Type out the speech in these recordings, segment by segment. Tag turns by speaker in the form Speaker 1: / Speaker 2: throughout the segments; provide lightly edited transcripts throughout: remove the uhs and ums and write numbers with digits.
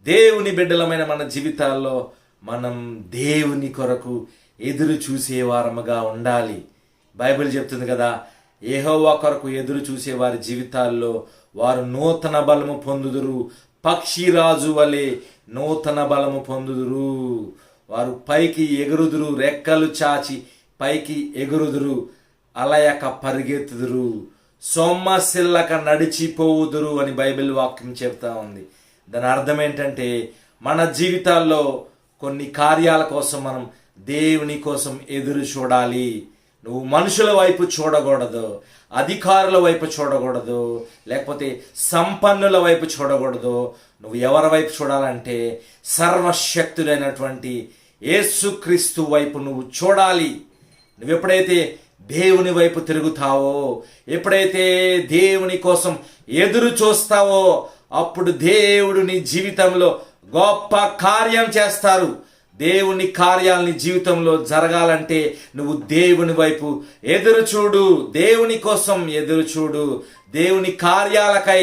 Speaker 1: దేవుని బిడ్డలమైన మన జీవితాల్లో మనం దేవుని కొరకు ఎదురు చూసేవారముగా ఉండాలి. బైబిల్ చెప్తుంది కదా, యెహోవా కొరకు ఎదురు చూసే వారి జీవితాల్లో వారు నూతన బలము పొందుదురు, పక్షిరాజు వలె నూతన బలము పొందుదురు. వారు పైకి ఎగురుదురు, రెక్కలు చాచి పైకి ఎగురుదురు, అలయక పరిగెత్తుదురు, సొమ్మసిల్లక నడిచిపోవుదురు అని బైబిల్ వాక్యం చెప్తా ఉంది. దాని అర్థం ఏంటంటే, మన జీవితాల్లో కొన్ని కార్యాల కోసం మనం దేవుని కోసం ఎదురు చూడాలి. నువ్వు మనుషుల వైపు చూడకూడదు, అధికారుల వైపు చూడకూడదు, లేకపోతే సంపన్నుల వైపు చూడకూడదు. నువ్వు ఎవరి వైపు చూడాలంటే సర్వశక్తుడైనటువంటి యేసుక్రీస్తు వైపు నువ్వు చూడాలి. నువ్వు ఎప్పుడైతే దేవుని వైపు తిరుగుతావో, ఎప్పుడైతే దేవుని కోసం ఎదురు చూస్తావో, అప్పుడు దేవుడు నీ జీవితంలో గొప్ప కార్యం చేస్తారు. దేవుని కార్యాలని జీవితంలో జరగాలంటే నువ్వు దేవుని వైపు ఎదురు చూడు, దేవుని కోసం ఎదురు చూడు, దేవుని కార్యాలకై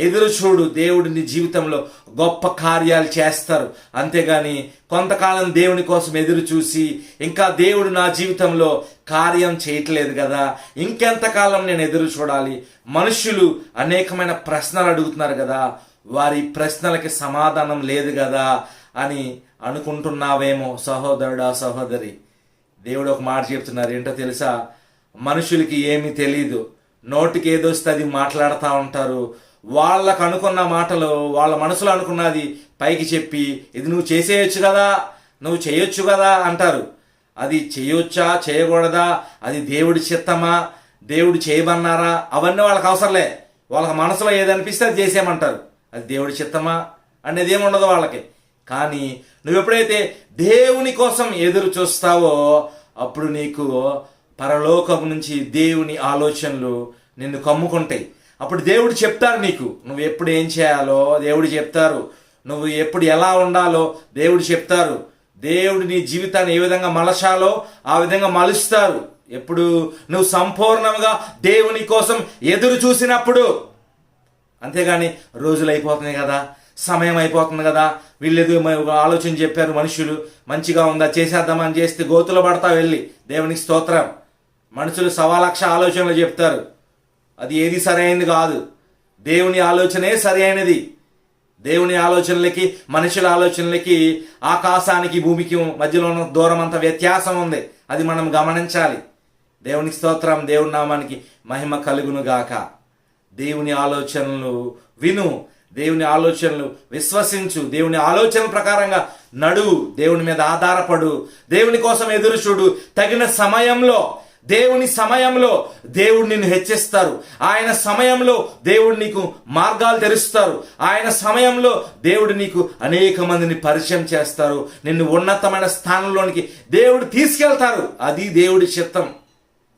Speaker 1: ఎదురు చూడు. దేవుడు నీ జీవితంలో గొప్ప కార్యాలు చేస్తారు. అంతేగాని కొంతకాలం దేవుని కోసం ఎదురు చూసి ఇంకా దేవుడు నా జీవితంలో కార్యం చేయట్లేదు కదా, ఇంకెంతకాలం నేను ఎదురు చూడాలి? మనుషులు అనేకమైన ప్రశ్నలు అడుగుతున్నారు కదా, వారి ప్రశ్నలకి సమాధానం లేదు కదా అని అనుకుంటున్నావేమో సహోదరుడా, సహోదరి. దేవుడు ఒక మాట చెప్తున్నారు, ఏంటో తెలుసా? మనుషులకి ఏమీ తెలీదు, నోటికి ఏదొస్తే అది మాట్లాడుతూ ఉంటారు. వాళ్ళకు అనుకున్న మాటలు, వాళ్ళ మనసులో అనుకున్నది పైకి చెప్పి, ఇది నువ్వు చేసేయచ్చు కదా, నువ్వు చేయొచ్చు కదా అంటారు. అది చేయొచ్చా చేయకూడదా, అది దేవుడి చిత్తమా, దేవుడు చేయమన్నారా, అవన్నీ వాళ్ళకి అవసరంలే. వాళ్ళకి మనసులో ఏదనిపిస్తే అది చేసేయమంటారు. అది దేవుడి చిత్తమా అనేది ఏముండదు వాళ్ళకి. కానీ నువ్వు ఎప్పుడైతే దేవుని కోసం ఎదురు చూస్తావో, అప్పుడు నీకు పరలోకం నుంచి దేవుని ఆలోచనలు నిన్ను కమ్ముకుంటాయి. అప్పుడు దేవుడు చెప్తారు నీకు, నువ్వు ఎప్పుడు ఏం చేయాలో దేవుడు చెప్తారు, నువ్వు ఎప్పుడు ఎలా ఉండాలో దేవుడు చెప్తారు. దేవుడు నీ జీవితాన్ని ఏ విధంగా మలచాలో ఆ విధంగా మలుస్తారు. ఎప్పుడు నువ్వు సంపూర్ణంగా దేవుని కోసం ఎదురు చూసినప్పుడు. అంతేగాని రోజులు అయిపోతున్నాయి కదా, సమయం అయిపోతుంది కదా, వీళ్ళేదో ఆలోచన చెప్పారు మనుషులు, మంచిగా ఉందా చేసేద్దామని చేస్తే గోతులో పడతా వెళ్ళి. దేవునికి స్తోత్రం. మనుషులు 1,00,000 ఆలోచనలు చెప్తారు, అది ఏది సరైనది కాదు. దేవుని ఆలోచనే సరి అయినది. దేవుని ఆలోచనలకి మనుషుల ఆలోచనలకి ఆకాశానికి భూమికి మధ్యలో ఉన్న దూరం అంత వ్యత్యాసం ఉంది. అది మనం గమనించాలి. దేవునికి స్తోత్రం. దేవుని నామానికి మహిమ కలుగును గాక. దేవుని ఆలోచనలు విను, దేవుని ఆలోచనలు విశ్వసించు, దేవుని ఆలోచన ప్రకారంగా నడువు, దేవుని మీద ఆధారపడు, దేవుని కోసం ఎదురు చూడు. తగిన సమయంలో, దేవుని సమయంలో దేవుడు నిన్ను హెచ్చిస్తారు. ఆయన సమయంలో దేవుడు నీకు మార్గాలు తెరుస్తారు. ఆయన సమయంలో దేవుడు నీకు అనేక మందిని పరిచయం చేస్తారు. నిన్ను ఉన్నతమైన స్థానంలోనికి దేవుడు తీసుకెళ్తారు. అది దేవుడి చిత్తం.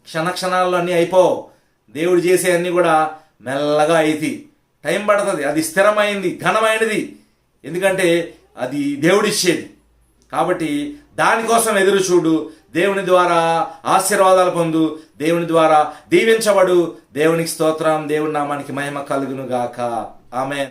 Speaker 1: క్షణాల్లో అన్నీ అయిపోవు. దేవుడు చేసే అన్నీ కూడా మెల్లగా అయితే టైం పడుతుంది. అది స్థిరమైంది, ఘనమైనది. ఎందుకంటే అది దేవుడిచ్చేది. కాబట్టి దానికోసం ఎదురు చూడు. దేవుని ద్వారా ఆశీర్వాదాలు పొందు, దేవుని ద్వారా దీవించబడు. దేవునికి స్తోత్రం. దేవుని నామానికి మహిమ కలుగును గాక. ఆమేన్.